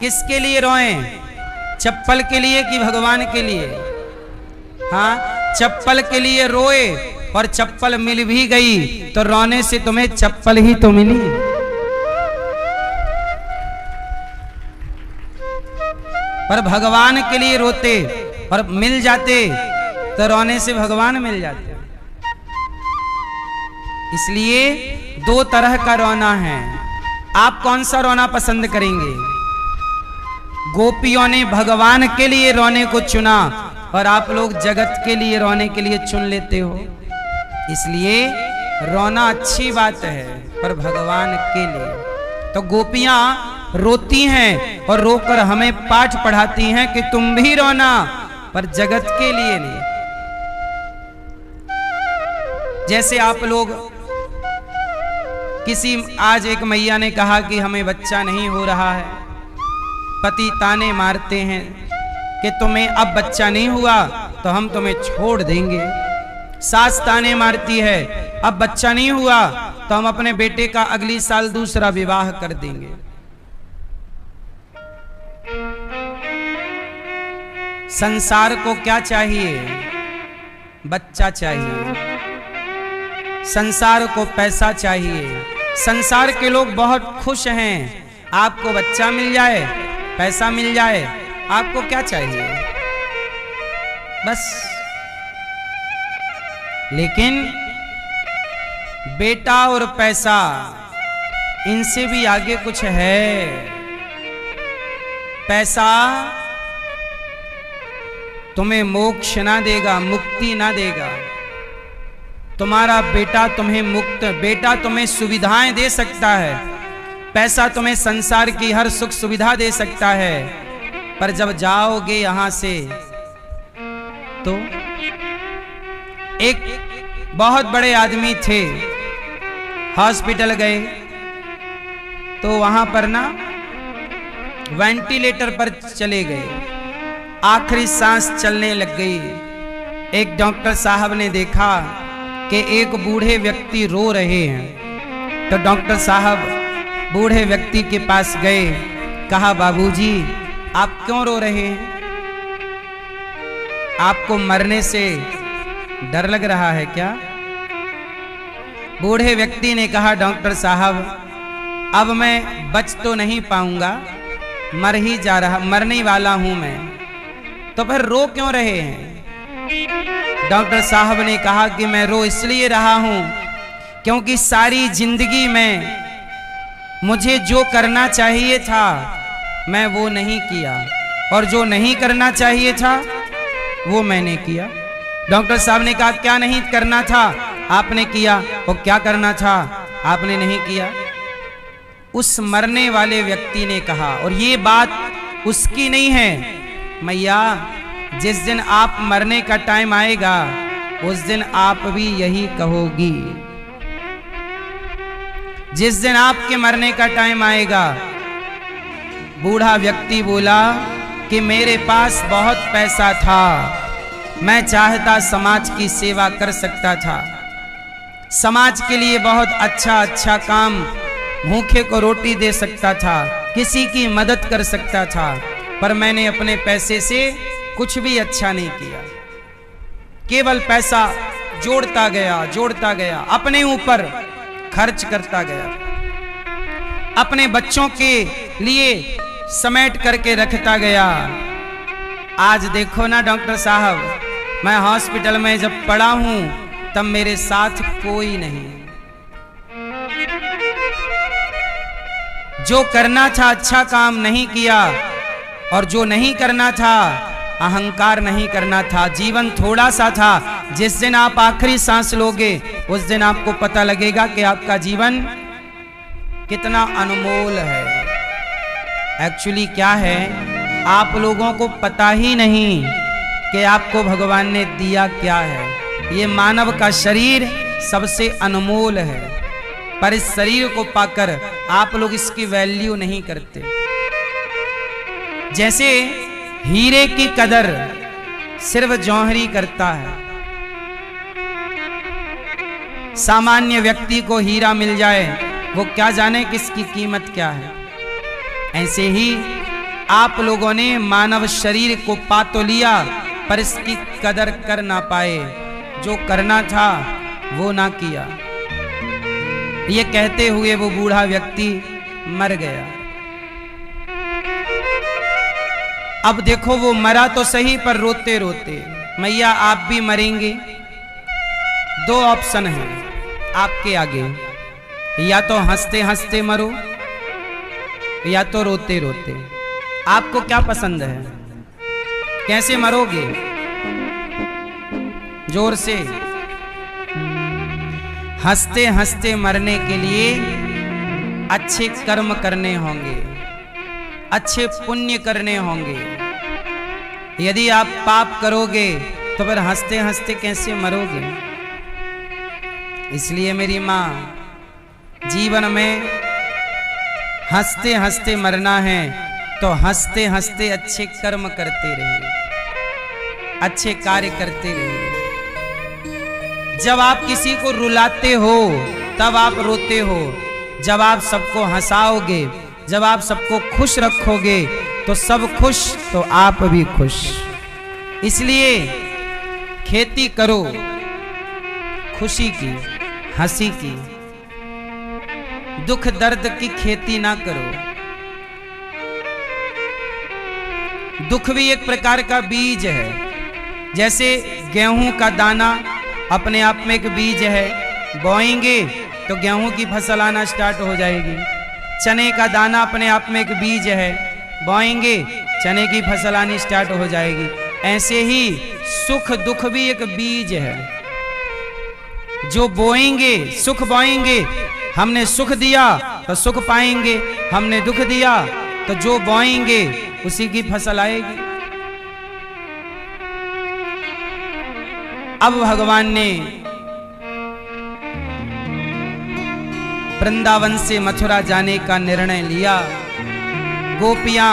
किसके लिए रोएं? चप्पल के लिए कि भगवान के लिए? हाँ, चप्पल के लिए रोए और चप्पल मिल भी गई तो रोने से तुम्हें चप्पल ही तो मिली। पर भगवान के लिए रोते और मिल जाते तो रोने से भगवान मिल जाते। इसलिए दो तरह का रोना है। आप कौन सा रोना पसंद करेंगे? गोपियों ने भगवान के लिए रोने को चुना और आप लोग जगत के लिए रोने के लिए चुन लेते हो। इसलिए रोना अच्छी बात है, पर भगवान के लिए। तो गोपियां रोती हैं और रोकर हमें पाठ पढ़ाती हैं कि तुम भी रोना, पर जगत के लिए नहीं। जैसे आप लोग आज एक मैया ने कहा कि हमें बच्चा नहीं हो रहा है, पति ताने मारते हैं कि तुम्हें अब बच्चा नहीं हुआ तो हम तुम्हें छोड़ देंगे। सास ताने मारती है, अब बच्चा नहीं हुआ तो हम अपने बेटे का अगली साल दूसरा विवाह कर देंगे। संसार को क्या चाहिए? बच्चा चाहिए। संसार को पैसा चाहिए। संसार के लोग बहुत खुश हैं, आपको बच्चा मिल जाए, पैसा मिल जाए, आपको क्या चाहिए? बस। लेकिन बेटा और पैसा, इनसे भी आगे कुछ है। पैसा तुम्हें मोक्ष ना देगा, मुक्ति ना देगा। तुम्हारा बेटा तुम्हें बेटा तुम्हें सुविधाएं दे सकता है, पैसा तुम्हें संसार की हर सुख सुविधा दे सकता है, पर जब जाओगे यहां से तो एक बहुत बड़े आदमी थे, हॉस्पिटल गए तो वहां पर ना वेंटिलेटर पर चले गए, आखिरी सांस चलने लग गई। एक डॉक्टर साहब ने देखा कि एक बूढ़े व्यक्ति रो रहे हैं, तो डॉक्टर साहब बूढ़े व्यक्ति के पास गए, कहा बाबूजी आप क्यों रो रहे हैं? आपको मरने से डर लग रहा है क्या? बूढ़े व्यक्ति ने कहा डॉक्टर साहब अब मैं बच तो नहीं पाऊंगा, मरने वाला हूं मैं, तो फिर रो क्यों रहे हैं? डॉक्टर साहब ने कहा कि मैं रो इसलिए रहा हूं क्योंकि सारी जिंदगी में मुझे जो करना चाहिए था मैं वो नहीं किया, और जो नहीं करना चाहिए था वो मैंने किया। डॉक्टर साहब ने कहा क्या नहीं करना था आपने किया, और क्या करना था आपने नहीं किया। उस मरने वाले व्यक्ति ने कहा, और ये बात उसकी नहीं है, मैया जिस दिन आप मरने का टाइम आएगा उस दिन आप भी यही कहोगी। जिस दिन आपके मरने का टाइम आएगा। बूढ़ा व्यक्ति बोला कि मेरे पास बहुत पैसा था, मैं चाहता समाज की सेवा कर सकता था, समाज के लिए बहुत अच्छा काम, भूखे को रोटी दे सकता था, किसी की मदद कर सकता था, पर मैंने अपने पैसे से कुछ भी अच्छा नहीं किया। केवल पैसा जोड़ता गया, अपने ऊपर खर्च करता गया, अपने बच्चों के लिए समेट करके रखता गया। आज देखो ना डॉक्टर साहब, मैं हॉस्पिटल में जब पड़ा हूं तब मेरे साथ कोई नहीं। जो करना था अच्छा काम नहीं किया, और जो नहीं करना था अहंकार नहीं करना था। जीवन थोड़ा सा था, जिस दिन आप आखिरी सांस लोगे उस दिन आपको पता लगेगा कि आपका जीवन कितना अनमोल है। एक्चुअली क्या है, आप लोगों को पता ही नहीं कि आपको भगवान ने दिया क्या है। ये मानव का शरीर सबसे अनमोल है, पर इस शरीर को पाकर आप लोग इसकी वैल्यू नहीं करते। जैसे हीरे की कदर सिर्फ जौहरी करता है। सामान्य व्यक्ति को हीरा मिल जाए वो क्या जाने किसकी कीमत क्या है। ऐसे ही आप लोगों ने मानव शरीर को पा तो लिया, पर इसकी कदर कर ना पाए, जो करना था वो ना किया। ये कहते हुए वो बूढ़ा व्यक्ति मर गया। अब देखो वो मरा तो सही, पर रोते रोते। मैया आप भी मरेंगे। दो ऑप्शन है आपके आगे, या तो हंसते हंसते मरो या तो रोते रोते। आपको क्या पसंद है? कैसे मरोगे? जोर से। हंसते हंसते मरने के लिए अच्छे कर्म करने होंगे, अच्छे पुण्य करने होंगे। यदि आप पाप करोगे तो फिर हंसते हंसते कैसे मरोगे? इसलिए मेरी माँ, जीवन में हंसते हंसते मरना है तो हंसते हंसते अच्छे कर्म करते रहिए, अच्छे कार्य करते रहिए। जब आप किसी को रुलाते हो तब आप रोते हो, जब आप सबको हंसाओगे, जब आप सबको खुश रखोगे तो सब खुश तो आप भी खुश। इसलिए खेती करो खुशी की, हंसी की, दुख दर्द की खेती ना करो। दुख भी एक प्रकार का बीज है। जैसे गेहूं का दाना अपने आप में एक बीज है, बोएंगे तो गेहूं की फसल आना स्टार्ट हो जाएगी। चने का दाना अपने आप में एक बीज है, बोएंगे चने की फसल आनी स्टार्ट हो जाएगी। ऐसे ही सुख दुख भी एक बीज है। जो बोएंगे, सुख बोएंगे, हमने सुख दिया तो सुख पाएंगे, हमने दुख दिया तो जो बोएंगे उसी की फसल आएगी। अब भगवान ने वृंदावन से मथुरा जाने का निर्णय लिया। गोपियां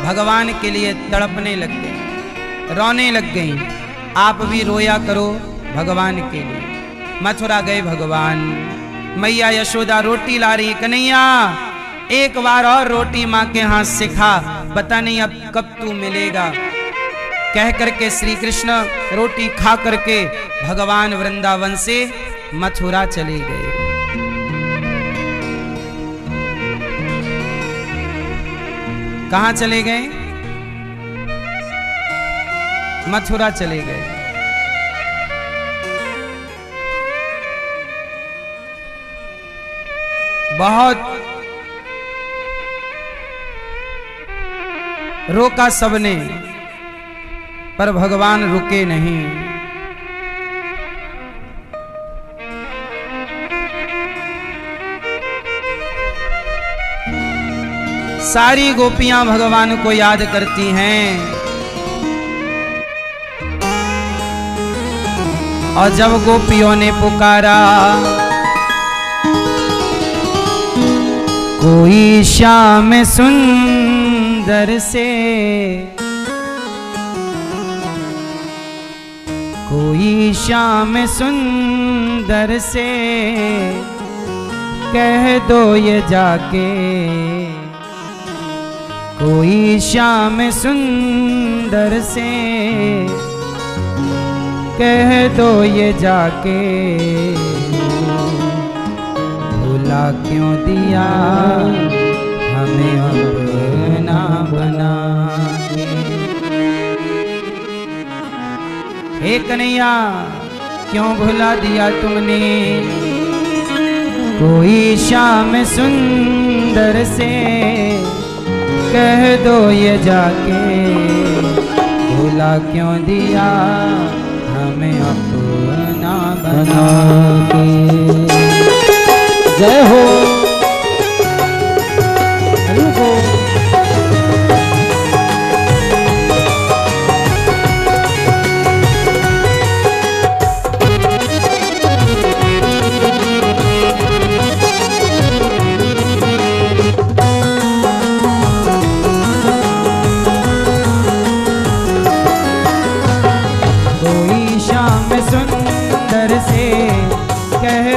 भगवान के लिए तड़पने लग गई, रोने लग गई। आप भी रोया करो भगवान के लिए। मथुरा गए भगवान। मैया यशोदा रोटी ला रही, कन्हैया एक बार और रोटी माँ के हाथ से खा, पता नहीं अब कब तू मिलेगा। कह करके श्री कृष्ण रोटी खा करके भगवान वृंदावन से मथुरा चले गए। कहां चले गए? मथुरा चले गए। बहुत रोका सबने, पर भगवान रुके नहीं। सारी गोपियां भगवान को याद करती हैं, और जब गोपियों ने पुकारा, कोई श्याम सुंदर से, कोई श्याम सुंदर से कह दो ये जाके, कोई श्याम सुंदर से कह दो ये जाके, भुला क्यों दिया हमें अपना बना के। हे कन्हैया क्यों भुला दिया तुमने, कोई श्याम सुंदर से कह दो ये जाके, भुला क्यों दिया हमें अपना बना के। जय हो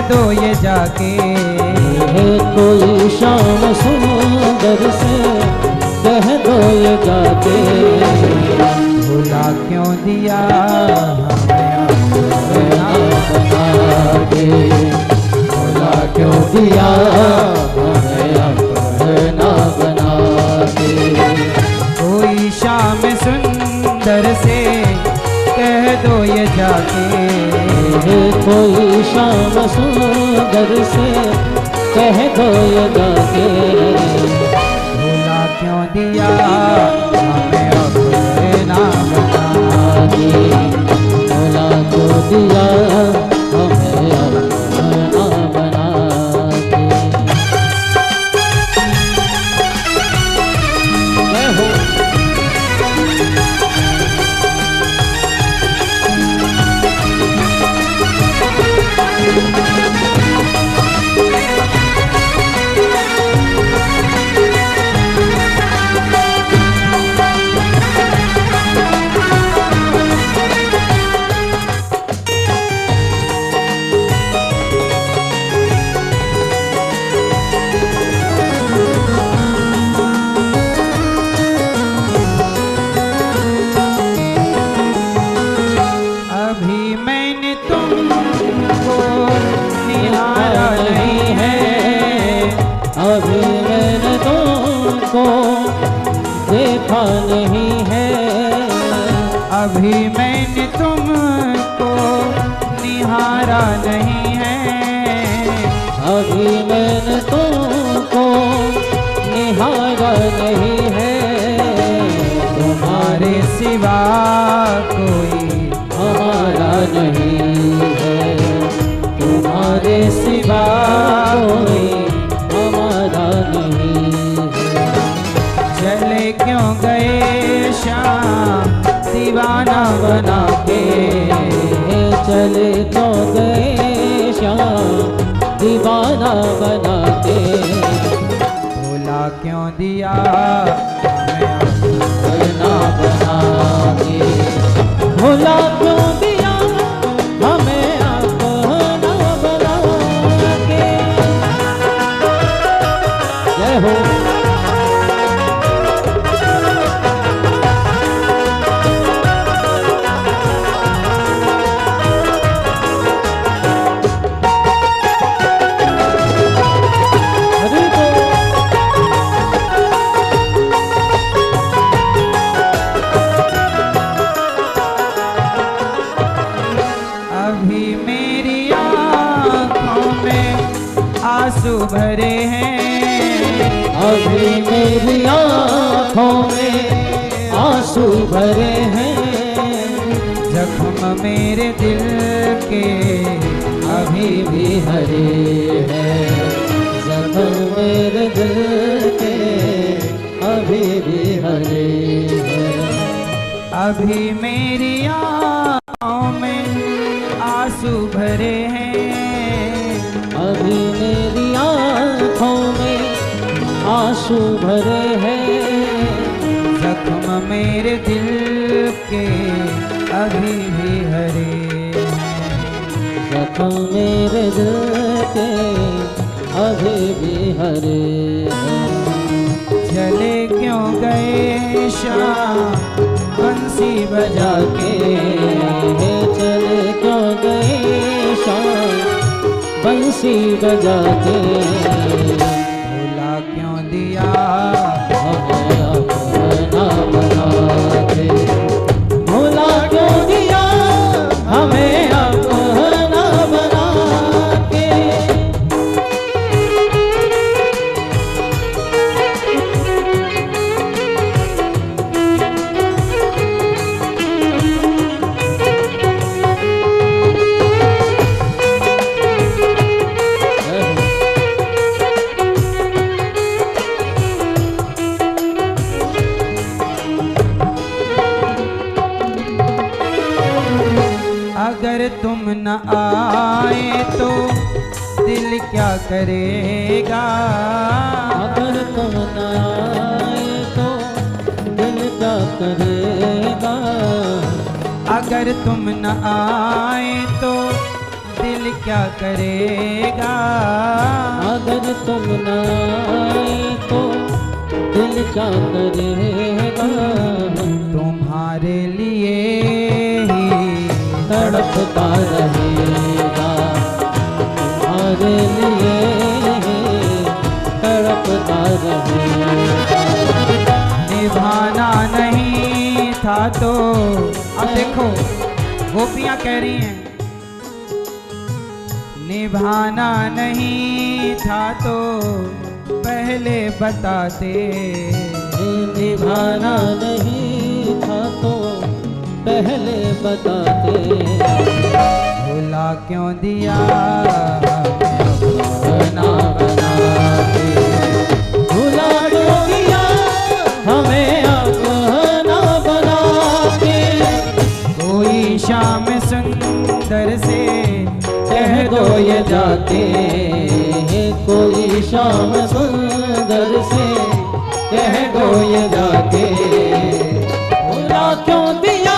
दो ये जाके, कोई शाम सुंदर से कह दो ये दिया हमें अपना बना के। कोई शाम सुंदर से कह दो ये जाके, कोई शाम सुंदर से कह दो ये जाके। भूला क्यों दिया हमें अपना बना के, भूला क्यों दिया हमें अपना बना के। मैं हूँ अभी मैंने तुमको निहारा नहीं है, अभी मैंने तुमको देखा नहीं है। अभी मैंने तुमको निहारा नहीं है, अभी मैंने तुमको निहारा नहीं है। तुम्हारे सिवा कोई हमारा नहीं है, तुम्हारे सिवा कोई हमारा नहीं है। चले क्यों गए शाम दीवाना बना के, चले तो गए श्याम दीवाना बना के। भूला क्यों दिया हमें अपना बना के, भूला क्यों दिया हमें अपना बना के। जय हो। हरि बोल। अभी मेरी आँखों में आंसू भरे हैं, अभी मेरी आँखों में आंसू भरे हैं। जख्म मेरे दिल के अभी भी हरे हैं जख्म मेरे दिल के अभी भी हरे हैं। अभी मेरी आँखों में आंसू भरे हैं, अभी मेरी आँखों में आंसू भरे हैं। जख्म मेरे दिल के अभी भी हरे हैं, जख्म मेरे दिल के अभी भी हरे हैं। चले क्यों गए शाम बंसी बजा के, चले क्यों गए शाम बंसी बजा के। भूला क्यों दिया हमें अपना बना के, भूला क्यों दिया हमें अपना बना के। अगर तुम न आए तो दिल क्या करेगा, अगर तुम न आए तो दिल क्या करेगा। अगर तुम न आए तो दिल क्या करेगा, अगर तुम न आए तो दिल क्या करेगा। तुम्हारे लिए ही तड़पता रहेगा, तुम्हारे लिए था तो, अब देखो गोपियां कह रही हैं निभाना नहीं था तो पहले बताते, निभाना नहीं था तो पहले बताते, भुला क्यों दिया बना बना के, भुला क्यों दिया हमें अपना बना के, कोई शाम सुंदर से कह दो ये जाके, कोई शाम सुंदर से कह दो ये जाके, भुला क्यों दिया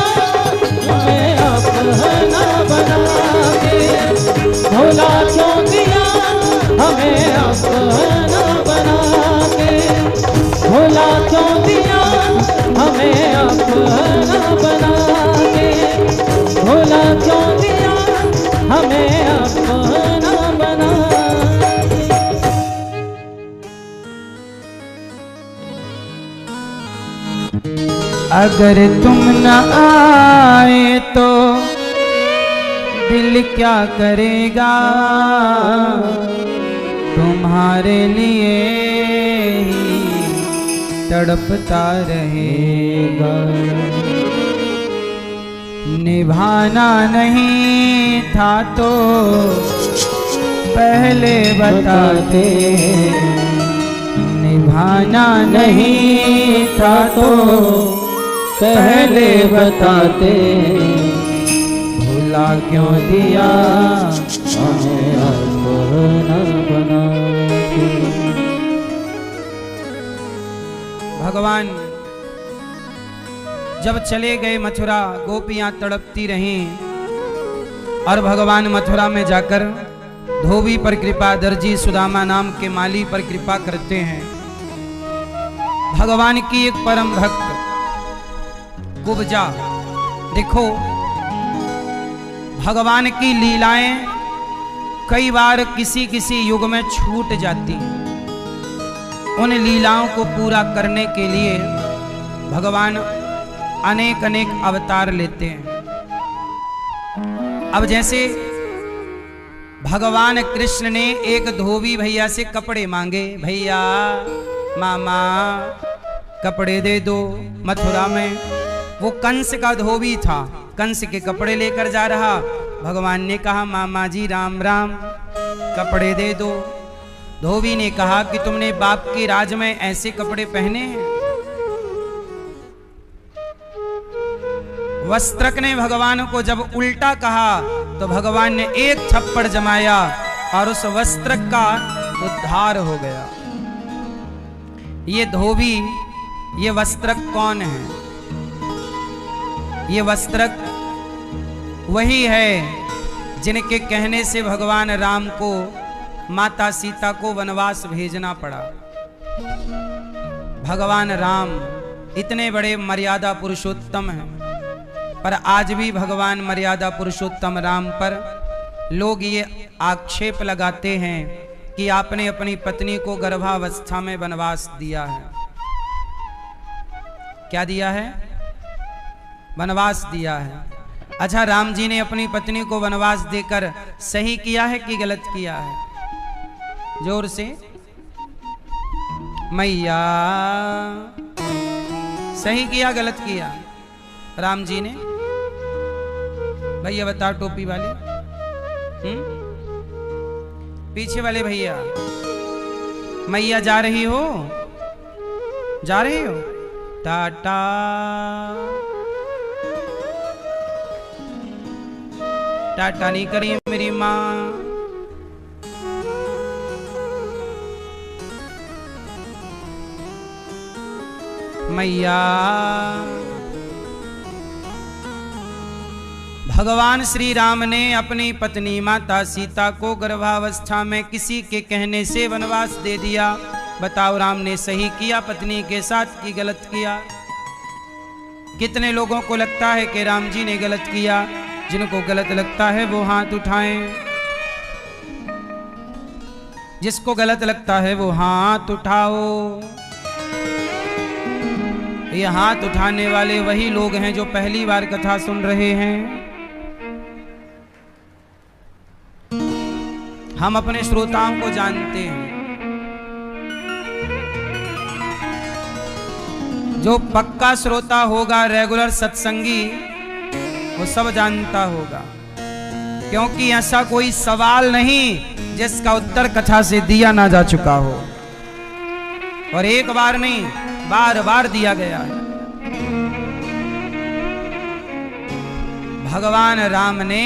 हमें अपना बना के, भुला क्यों दिया हमें अपना बना के, भुला क्यों दिया हमें अपना बना के, भुला क्यों दिया हमें अपना बना के। अगर तुम न आए तो दिल क्या करेगा, तुम्हारे लिए ही तड़पता रहेगा, निभाना नहीं था तो पहले बताते, निभाना नहीं था तो पहले बताते, भुला क्यों दिया हमें अपना बना के। भगवान जब चले गए मथुरा, गोपियां तड़पती रहीं और भगवान मथुरा में जाकर धोबी पर कृपा, दर्जी सुदामा नाम के माली पर कृपा करते हैं। भगवान की एक परम भक्त कुब्जा, देखो भगवान की लीलाएं कई बार किसी किसी युग में छूट जाती, उन लीलाओं को पूरा करने के लिए भगवान अनेक अनेक अवतार लेते हैं। अब जैसे भगवान कृष्ण ने एक धोबी भैया से कपड़े मांगे, भैया मामा कपड़े दे दो। मथुरा में वो कंस का धोबी था, कंस के कपड़े लेकर जा रहा। भगवान ने कहा मामा जी राम राम, कपड़े दे दो। धोबी ने कहा कि तुमने बाप के राज में ऐसे कपड़े पहने हैं। वस्त्रक ने भगवान को जब उल्टा कहा तो भगवान ने एक थप्पड़ जमाया और उस वस्त्रक का उद्धार हो गया। ये धोबी, ये वस्त्रक कौन है? ये वस्त्रक वही है जिनके कहने से भगवान राम को, माता सीता को वनवास भेजना पड़ा। भगवान राम इतने बड़े मर्यादा पुरुषोत्तम हैं, पर आज भी भगवान मर्यादा पुरुषोत्तम राम पर लोग ये आक्षेप लगाते हैं कि आपने अपनी पत्नी को गर्भावस्था में वनवास दिया है। क्या दिया है? वनवास दिया है। अच्छा, राम जी ने अपनी पत्नी को वनवास देकर सही किया है कि गलत किया है? जोर से मैया, सही किया गलत किया राम जी ने? भैया बताओ, टोपी वाले, पीछे वाले भैया, मैया जा रही हो? जा रही हो? टाटा। टाटा नहीं करी मेरी माँ। मैया, भगवान श्री राम ने अपनी पत्नी माता सीता को गर्भावस्था में किसी के कहने से वनवास दे दिया। बताओ, राम ने सही किया पत्नी के साथ कि गलत किया? कितने लोगों को लगता है कि राम जी ने गलत किया? जिनको गलत लगता है वो हाथ उठाएं। जिसको गलत लगता है वो हाथ उठाओ। ये हाथ उठाने वाले वही लोग हैं जो पहली बार कथा सुन रहे हैं। हम अपने श्रोताओं को जानते हैं। जो पक्का श्रोता होगा, रेगुलर सत्संगी, वो सब जानता होगा, क्योंकि ऐसा कोई सवाल नहीं जिसका उत्तर कथा से दिया ना जा चुका हो, और एक बार नहीं, बार बार दिया गया है। भगवान राम ने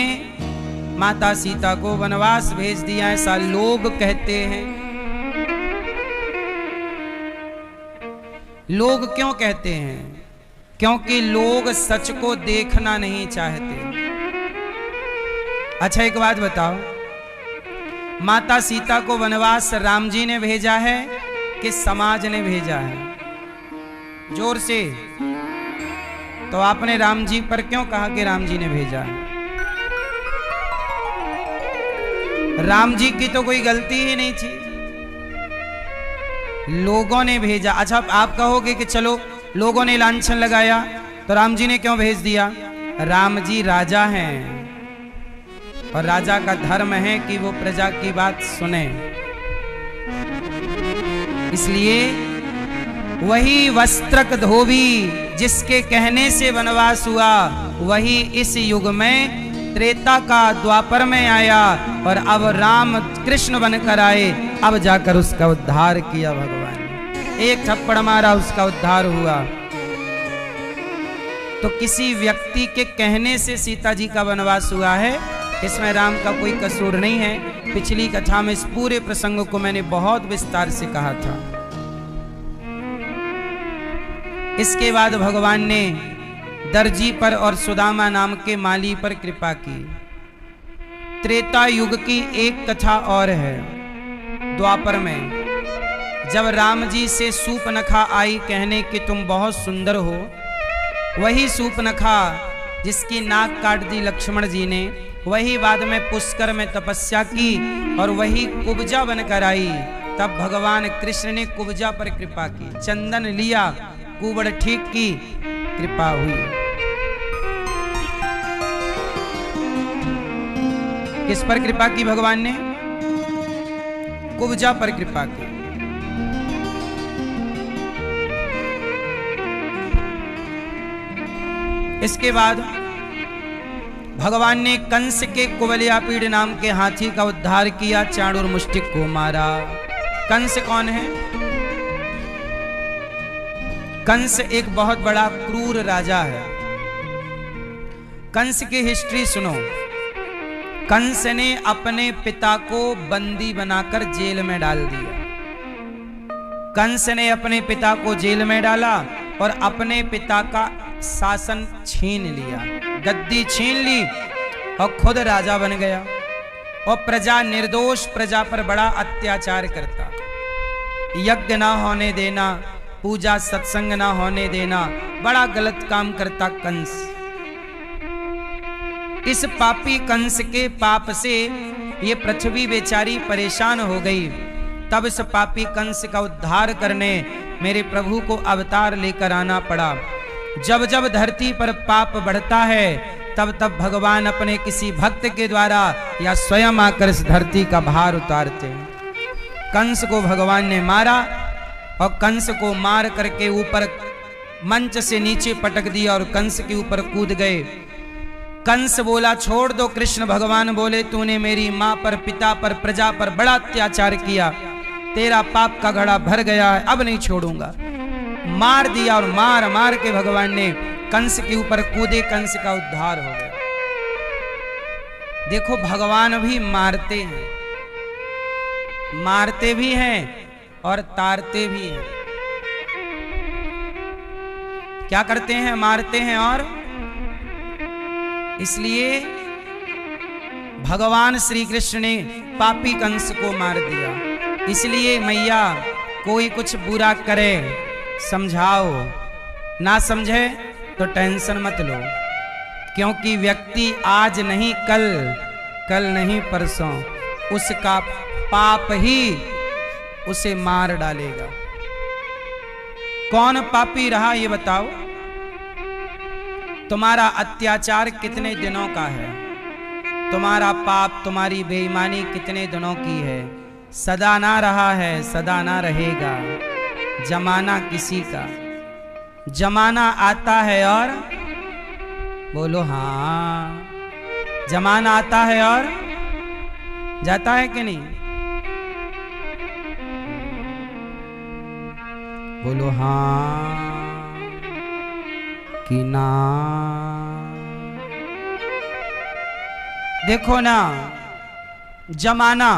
माता सीता को वनवास भेज दिया, ऐसा लोग कहते हैं। लोग क्यों कहते हैं? क्योंकि लोग सच को देखना नहीं चाहते। अच्छा एक बात बताओ, माता सीता को वनवास राम जी ने भेजा है कि समाज ने भेजा है? जोर से। तो आपने राम जी पर क्यों कहा कि राम जी ने भेजा है? राम जी की तो कोई गलती ही नहीं थी, लोगों ने भेजा। अच्छा आप कहोगे कि चलो लोगों ने लांछन लगाया तो राम जी ने क्यों भेज दिया? राम जी राजा हैं, और राजा का धर्म है कि वो प्रजा की बात सुने। इसलिए वही वस्त्रक धोबी जिसके कहने से वनवास हुआ, वही इस युग में त्रेता का द्वापर में आया, और अब राम कृष्ण बनकर आए। अब जाकर उसका उद्धार किया भगवान ने। एक थप्पड़ मारा, उसका उद्धार हुआ। तो किसी व्यक्ति के कहने से सीता जी का वनवास हुआ है, इसमें राम का कोई कसूर नहीं है। पिछली कथा में इस पूरे प्रसंग को मैंने बहुत विस्तार से कहा था। इसके बाद भगवान ने दर्जी पर और सुदामा नाम के माली पर कृपा की। त्रेता युग की एक कथा और है। द्वापर में जब राम जी से सूपनखा आई कहने कि तुम बहुत सुंदर हो, वही सूपनखा जिसकी नाक काट दी लक्ष्मण जी ने, वही बाद में पुष्कर में तपस्या की और वही कुब्जा बनकर आई। तब भगवान कृष्ण ने कुब्जा पर कृपा की, चंदन लिया, कुबड़ ठीक की, कृपा हुई। किस पर कृपा की भगवान ने? कुब्जा पर कृपा की। इसके बाद भगवान ने कंस के कुवलयापीड़ नाम के हाथी का उद्धार किया, चाणूर मुष्टिक को मारा। कंस कौन है? कंस एक बहुत बड़ा क्रूर राजा है। कंस की हिस्ट्री सुनो। कंस ने अपने पिता को बंदी बनाकर जेल में डाल दिया। कंस ने अपने पिता को जेल में डाला और अपने पिता का शासन छीन लिया, गद्दी छीन ली और खुद राजा बन गया। और प्रजा, निर्दोष प्रजा पर बड़ा अत्याचार करता। यज्ञ ना होने देना, पूजा सत्संग ना होने देना, बड़ा गलत काम करता कंस। इस पापी कंस के पाप से ये पृथ्वी बेचारी परेशान हो गई। तब इस पापी कंस का उद्धार करने मेरे प्रभु को अवतार लेकर आना पड़ा। जब जब धरती पर पाप बढ़ता है, तब तब भगवान अपने किसी भक्त के द्वारा या स्वयं आकर इस धरती का भार उतारते हैं। कंस को भगवान ने मारा और कंस को मार करके ऊपर मंच से नीचे पटक दिया और कंस के ऊपर कूद गए। कंस बोला छोड़ दो। कृष्ण भगवान बोले तूने मेरी माँ पर, पिता पर, प्रजा पर बड़ा अत्याचार किया, तेरा पाप का घड़ा भर गया है, अब नहीं छोड़ूंगा। मार दिया और मार मार के भगवान ने कंस के ऊपर कूदे, कंस का उद्धार हो गया। देखो भगवान भी मारते हैं, मारते भी हैं और तारते भी हैं। क्या करते हैं? मारते हैं। और इसलिए भगवान श्री कृष्ण ने पापी कंस को मार दिया। इसलिए मैया कोई कुछ बुरा करे समझाओ, ना समझे तो टेंशन मत लो, क्योंकि व्यक्ति आज नहीं कल, कल नहीं परसों उसका पाप ही उसे मार डालेगा। कौन पापी रहा ये बताओ? तुम्हारा अत्याचार कितने दिनों का है? तुम्हारा पाप, तुम्हारी बेईमानी कितने दिनों की है? सदा ना रहा है, सदा ना रहेगा। जमाना किसी का, जमाना आता है और बोलो हाँ, जमाना आता है और जाता है कि नहीं? बोलो हाँ कि ना? देखो ना, जमाना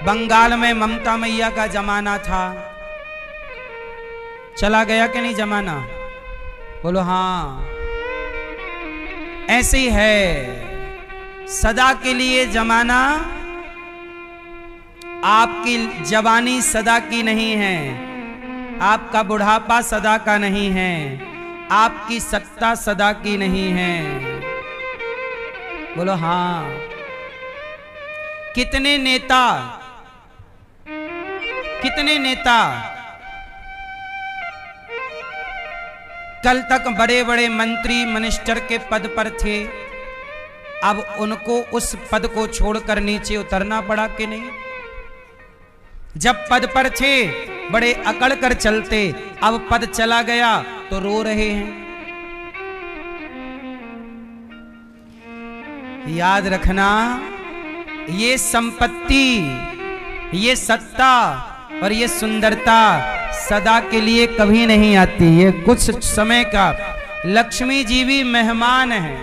बंगाल में ममता मैया का जमाना था, चला गया कि नहीं जमाना? बोलो हाँ। ऐसे ही है सदा के लिए जमाना। आपकी जवानी सदा की नहीं है, आपका बुढ़ापा सदा का नहीं है, आपकी सत्ता सदा की नहीं है। बोलो हाँ। कितने नेता, कितने नेता कल तक बड़े बड़े मंत्री मिनिस्टर के पद पर थे, अब उनको उस पद को छोड़कर नीचे उतरना पड़ा कि नहीं? जब पद पर थे बड़े अकड़ कर चलते, अब पद चला गया तो रो रहे हैं। याद रखना, ये संपत्ति, ये सत्ता और ये सुंदरता सदा के लिए कभी नहीं आती, ये कुछ समय का। लक्ष्मी जी भी मेहमान है।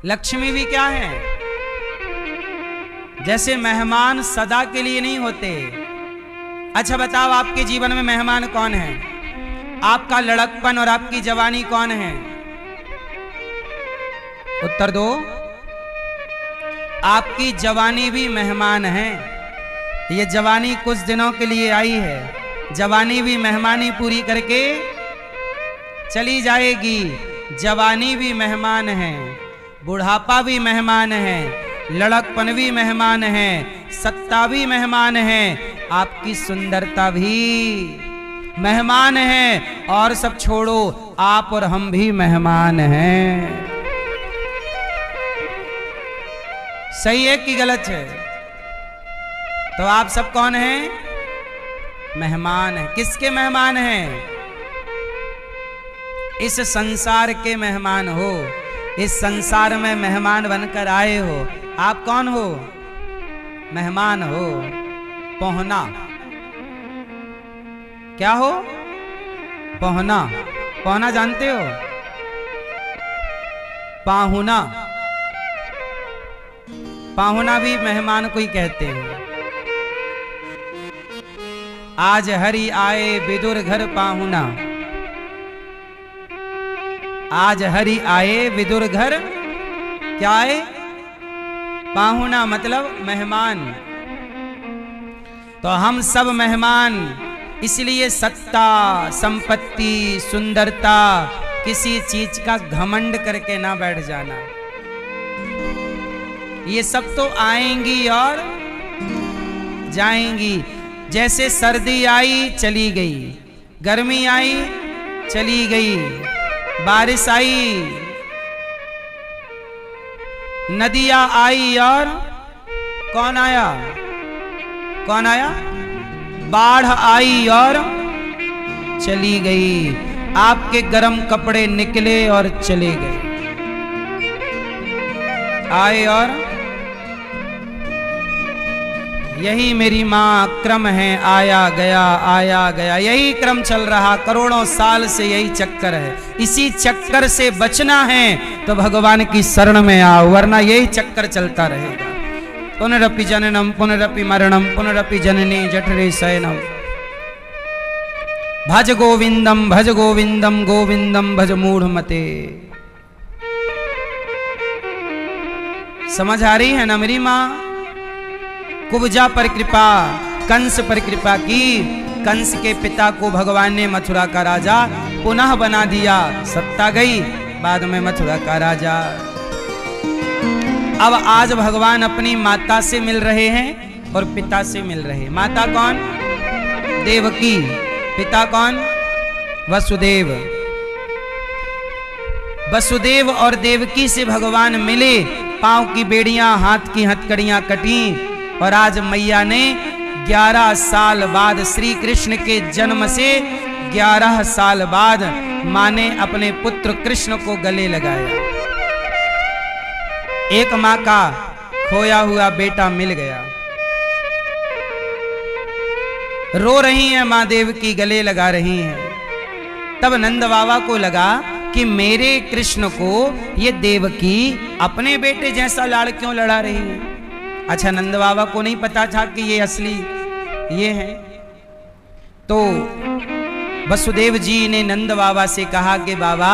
लक्ष्मी भी क्या है? जैसे मेहमान सदा के लिए नहीं होते। अच्छा बताओ, आपके जीवन में मेहमान कौन है? आपका लड़कपन और आपकी जवानी कौन है? उत्तर दो। आपकी जवानी भी मेहमान है। ये जवानी कुछ दिनों के लिए आई है, जवानी भी मेहमानी पूरी करके चली जाएगी। जवानी भी मेहमान है, बुढ़ापा भी मेहमान है, लड़कपन भी मेहमान है, सत्ता भी मेहमान है, आपकी सुंदरता भी मेहमान है। और सब छोड़ो, आप और हम भी मेहमान हैं। सही है कि गलत है? तो आप सब कौन हैं? मेहमान हैं। किसके मेहमान हैं? इस संसार के मेहमान हो। इस संसार में मेहमान बनकर आए हो। आप कौन हो? मेहमान हो। पहुना। क्या हो? पहुना। पहुना जानते हो? पाहुना। पाहुना भी मेहमान को ही कहते हैं। आज हरि आए विदुर घर पाहुना। आज हरि आए विदुर घर, क्या आए? पाहुना मतलब मेहमान। तो हम सब मेहमान, इसलिए सत्ता, संपत्ति, सुंदरता, किसी चीज का घमंड करके ना बैठ जाना। ये सब तो आएंगी और जाएंगी। जैसे सर्दी आई चली गई, गर्मी आई चली गई, बारिश आई, नदियां आई और कौन आया? कौन आया? बाढ़ आई और चली गई। आपके गर्म कपड़े निकले और चले गए, आए और यही मेरी माँ क्रम है, आया गया आया गया। यही क्रम चल रहा, करोड़ों साल से यही चक्कर है। इसी चक्कर से बचना है तो भगवान की शरण में आओ, वरना यही चक्कर चलता रहेगा। पुनरपि जननम पुनरपि मरणम पुनरपि जननी जठरे शयनम। भज गोविंदम गोविंदम भज मूढ़ मते। समझ आ रही है ना मेरी माँ? कुब्जा पर कृपा, कंस पर कृपा की। कंस के पिता को भगवान ने मथुरा का राजा पुनः बना दिया। सत्ता गई, बाद में मथुरा का राजा। अब आज भगवान अपनी माता से मिल रहे हैं और पिता से मिल रहे हैं। माता कौन? देवकी, पिता कौन? वसुदेव। वसुदेव और देवकी से भगवान मिले, पांव की बेड़ियां, हाथ की हथकड़ियां कटी, और आज मैया ने 11 साल बाद, श्री कृष्ण के जन्म से 11 साल बाद मां ने अपने पुत्र कृष्ण को गले लगाया। एक मां का खोया हुआ बेटा मिल गया। रो रही हैं मां देवकी, गले लगा रही हैं। तब नंद बाबा को लगा कि मेरे कृष्ण को ये देवकी अपने बेटे जैसा लाड़ क्यों लड़ा रही है। अच्छा, नंद बाबा को नहीं पता था कि ये असली ये है। तो वसुदेव जी ने नंद बाबा से कहा कि बाबा,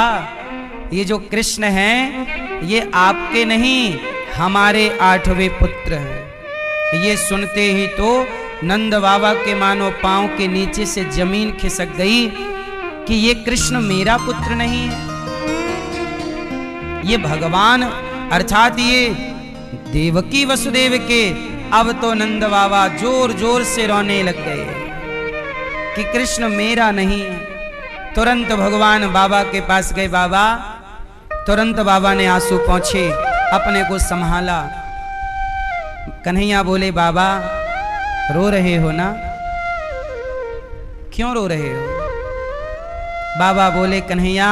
ये जो कृष्ण हैं ये आपके नहीं, हमारे 8वें पुत्र हैं। ये सुनते ही तो नंद बाबा के मानो पांव के नीचे से जमीन खिसक गई कि ये कृष्ण मेरा पुत्र नहीं है, ये भगवान अर्थात ये देवकी वसुदेव के। अब तो नंद बाबा जोर जोर से रोने लग गए कि कृष्ण मेरा नहीं है। तुरंत भगवान बाबा के पास गए। बाबा, तुरंत बाबा ने आंसू पोंछे, अपने को संभाला। कन्हैया बोले, बाबा रो रहे हो ना, क्यों रो रहे हो? बाबा बोले, कन्हैया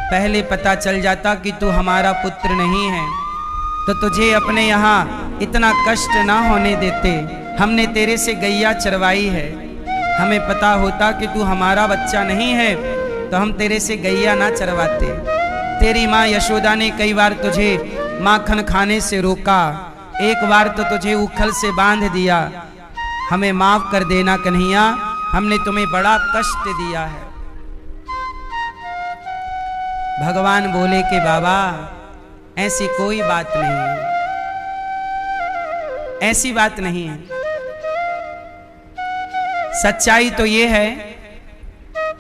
पहले पता चल जाता कि तू हमारा पुत्र नहीं है तो तुझे अपने यहाँ इतना कष्ट ना होने देते। हमने तेरे से गैया चरवाई है, हमें पता होता कि तू हमारा बच्चा नहीं है तो हम तेरे से गैया ना चरवाते। तेरी माँ यशोदा ने कई बार तुझे माखन खाने से रोका, एक बार तो तुझे उखल से बांध दिया। हमें माफ कर देना कन्हैया, हमने तुम्हें बड़ा कष्ट दिया है। भगवान बोले कि बाबा ऐसी कोई बात नहीं है, ऐसी बात नहीं है। सच्चाई तो ये है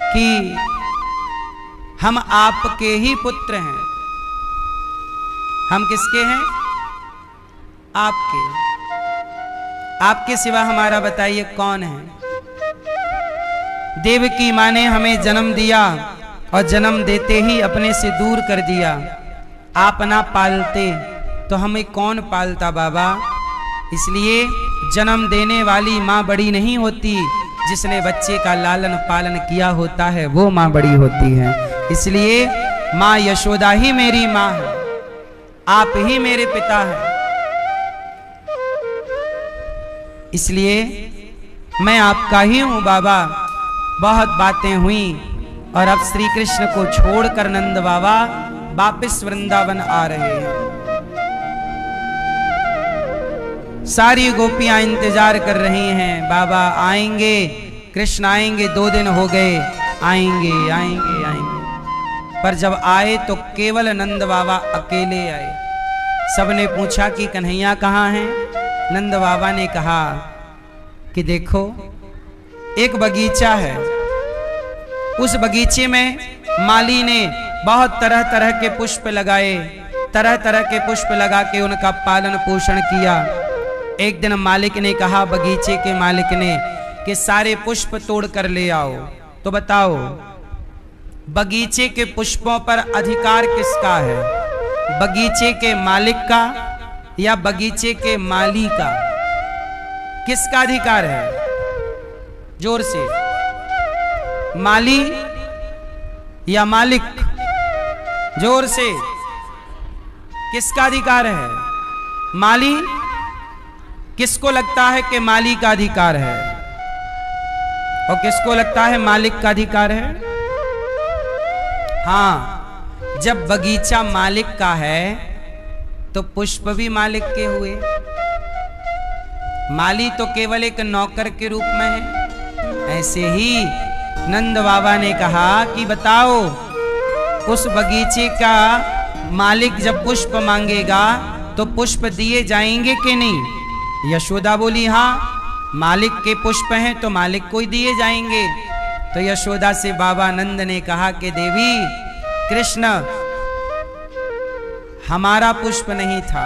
कि हम आपके ही पुत्र हैं। हम किसके हैं? आपके। आपके सिवा हमारा बताइए कौन है? देवकी मां ने हमें जन्म दिया और जन्म देते ही अपने से दूर कर दिया। आप ना पालते तो हमें कौन पालता बाबा? इसलिए जन्म देने वाली माँ बड़ी नहीं होती, जिसने बच्चे का लालन पालन किया होता है वो माँ बड़ी होती है। इसलिए माँ यशोदा ही मेरी माँ है, आप ही मेरे पिता हैं। इसलिए मैं आपका ही हूं बाबा। बहुत बातें हुई और अब श्री कृष्ण को छोड़कर नंद बाबा वापिस वृंदावन आ रहे हैं। सारी गोपियां इंतजार कर रही हैं, बाबा आएंगे, कृष्ण आएंगे, 2 दिन हो गए, आएंगे आएंगे आएंगे। पर जब आए तो केवल नंद बाबा अकेले आए। सबने पूछा कि कन्हैया कहाँ हैं? नंद बाबा ने कहा कि देखो एक बगीचा है, उस बगीचे में माली ने बहुत तरह तरह के पुष्प लगाए, तरह तरह के पुष्प लगा के उनका पालन पोषण किया। एक दिन मालिक ने कहा, बगीचे के मालिक ने, कि सारे पुष्प तोड़ कर ले आओ। तो बताओ बगीचे के पुष्पों पर अधिकार किसका है? बगीचे के मालिक का या बगीचे के माली का? किसका अधिकार है? जोर से, माली या मालिक? जोर से, किसका अधिकार है? माली? किसको लगता है कि माली का अधिकार है और किसको लगता है मालिक का अधिकार है? हाँ, जब बगीचा मालिक का है तो पुष्प भी मालिक के हुए। माली तो केवल एक नौकर के रूप में है। ऐसे ही नंद बाबा ने कहा कि बताओ उस बगीचे का मालिक जब पुष्प मांगेगा तो पुष्प दिए जाएंगे कि नहीं? यशोदा बोली हाँ, मालिक के पुष्प हैं तो मालिक को ही दिए जाएंगे। तो यशोदा से बाबा नंद ने कहा कि देवी, कृष्ण हमारा पुष्प नहीं था,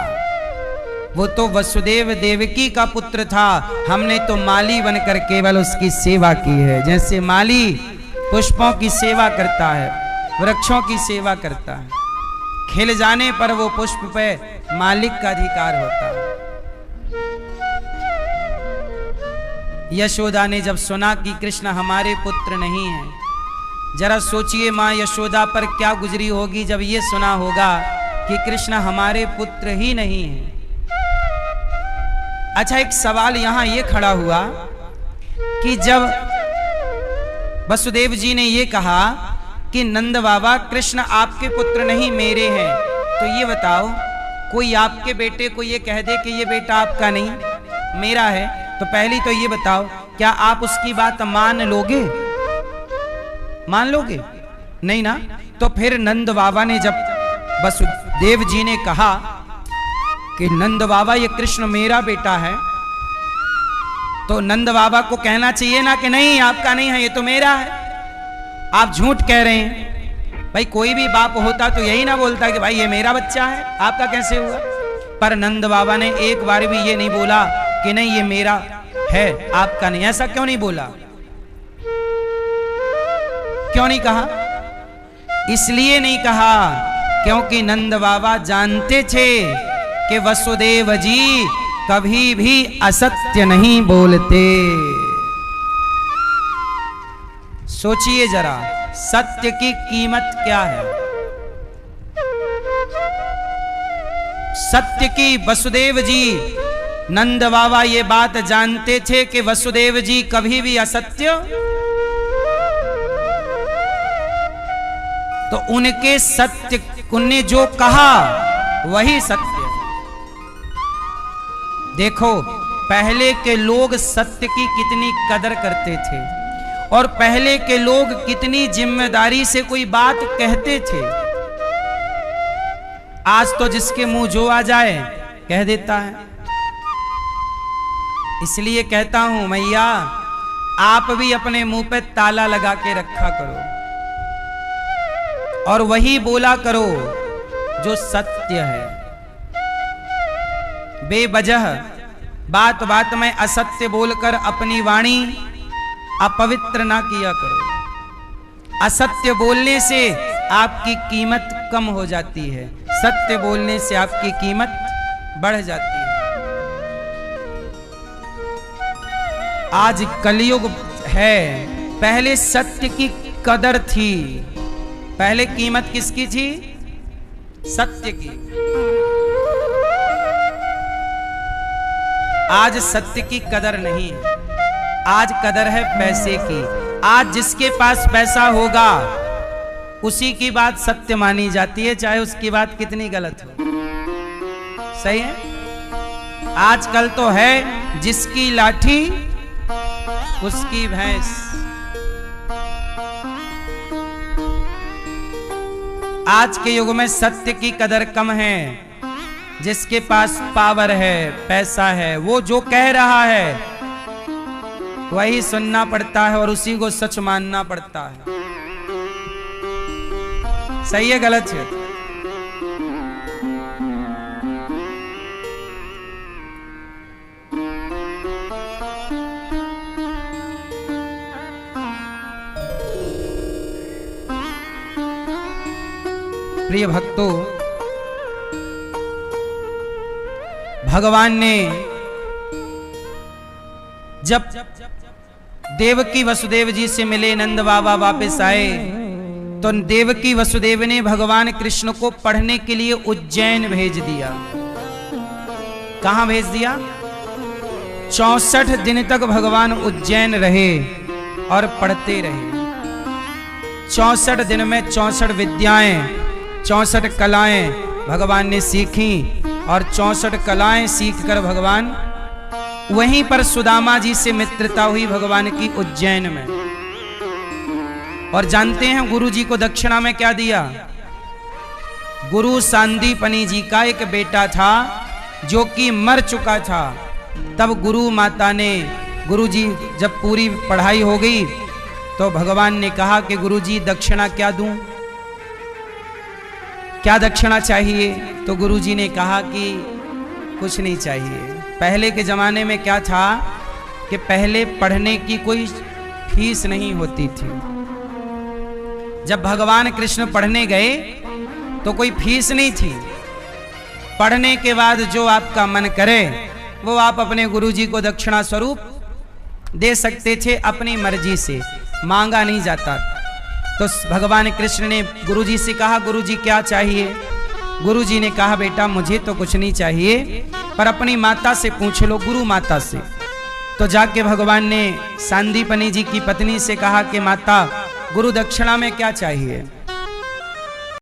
वो तो वसुदेव देवकी का पुत्र था, हमने तो माली बनकर केवल उसकी सेवा की है। जैसे माली पुष्पों की सेवा करता है, वृक्षों की सेवा करता है, खिल जाने पर वो पुष्प पे मालिक का अधिकार होता है। यशोदा ने जब सुना कि कृष्ण हमारे पुत्र नहीं है, जरा सोचिए माँ यशोदा पर क्या गुजरी होगी जब ये सुना होगा कि कृष्ण हमारे पुत्र ही नहीं है। अच्छा, एक सवाल यहां ये खड़ा हुआ कि जब वसुदेव जी ने ये कहा कि नंद बाबा कृष्ण आपके पुत्र नहीं मेरे हैं, तो ये बताओ कोई आपके बेटे को ये कह दे कि ये बेटा आपका नहीं मेरा है, तो पहली तो ये बताओ क्या आप उसकी बात मान लोगे? मान लोगे? नहीं ना। तो फिर नंद बाबा ने जब वसुदेव जी ने कहा कि नंद बाबा ये कृष्ण मेरा बेटा है, तो नंद बाबा को कहना चाहिए ना कि नहीं आपका नहीं है, ये तो मेरा है, आप झूठ कह रहे हैं। भाई कोई भी बाप होता तो यही ना बोलता कि भाई ये मेरा बच्चा है, आपका कैसे हुआ? पर नंद बाबा ने एक बार भी ये नहीं बोला कि नहीं ये मेरा है आपका नहीं। ऐसा क्यों नहीं बोला? क्यों नहीं कहा? इसलिए नहीं कहा क्योंकि नंद बाबा जानते थे कि वसुदेव जी कभी भी असत्य नहीं बोलते। सोचिए जरा, सत्य की कीमत क्या है? सत्य की वसुदेव जी, नंद बाबा ये बात जानते थे कि वसुदेव जी कभी भी असत्य, तो उनके सत्य, उनने जो कहा वही सत्य। देखो पहले के लोग सत्य की कितनी कदर करते थे और पहले के लोग कितनी जिम्मेदारी से कोई बात कहते थे। आज तो जिसके मुंह जो आ जाए कह देता है। इसलिए कहता हूं मैया आप भी अपने मुंह पे ताला लगा के रखा करो और वही बोला करो जो सत्य है। बेवजह बात बात में असत्य बोलकर अपनी वाणी अपवित्र ना किया करो। असत्य बोलने से आपकी कीमत कम हो जाती है, सत्य बोलने से आपकी कीमत बढ़ जाती है। आज कलयुग है, पहले सत्य की कदर थी। पहले कीमत किसकी थी? सत्य की। आज सत्य की कदर नहीं है, आज कदर है पैसे की। आज जिसके पास पैसा होगा उसी की बात सत्य मानी जाती है, चाहे उसकी बात कितनी गलत हो। सही है? आजकल तो है जिसकी लाठी उसकी भैंस। आज के युग में सत्य की कदर कम है। जिसके पास पावर है, पैसा है, वो जो कह रहा है वही सुनना पड़ता है और उसी को सच मानना पड़ता है। सही है गलत है? प्रिय भक्तों, भगवान ने जब देवकी वसुदेव जी से मिले, नंद बाबा वापस आए, तो देवकी वसुदेव ने भगवान कृष्ण को पढ़ने के लिए उज्जैन भेज दिया। कहां भेज दिया? 64 दिन तक भगवान उज्जैन रहे और पढ़ते रहे। 64 दिन में 64 विद्याएं, 64 कलाएं भगवान ने सीखी और 64 कलाएं सीखकर भगवान वहीं पर सुदामा जी से मित्रता हुई भगवान की उज्जैन में। और जानते हैं गुरु जी को दक्षिणा में क्या दिया? गुरु सांदीपनी जी का एक बेटा था जो कि मर चुका था। तब गुरु माता ने, गुरु जी जब पूरी पढ़ाई हो गई तो भगवान ने कहा कि गुरु जी दक्षिणा क्या दूं, क्या दक्षिणा चाहिए? तो गुरु जी ने कहा कि कुछ नहीं चाहिए। पहले के ज़माने में क्या था कि पहले पढ़ने की कोई फीस नहीं होती थी। जब भगवान कृष्ण पढ़ने गए तो कोई फीस नहीं थी। पढ़ने के बाद जो आपका मन करे वो आप अपने गुरुजी को दक्षिणा स्वरूप दे सकते थे, अपनी मर्जी से, मांगा नहीं जाता। तो भगवान कृष्ण ने गुरुजी से कहा, गुरुजी क्या चाहिए? गुरुजी ने कहा, बेटा मुझे तो कुछ नहीं चाहिए, पर अपनी माता से पूछ लो, गुरु माता से। तो जाके भगवान ने सांदीपनी जी की पत्नी से कहा कि माता, गुरु दक्षिणा में क्या चाहिए?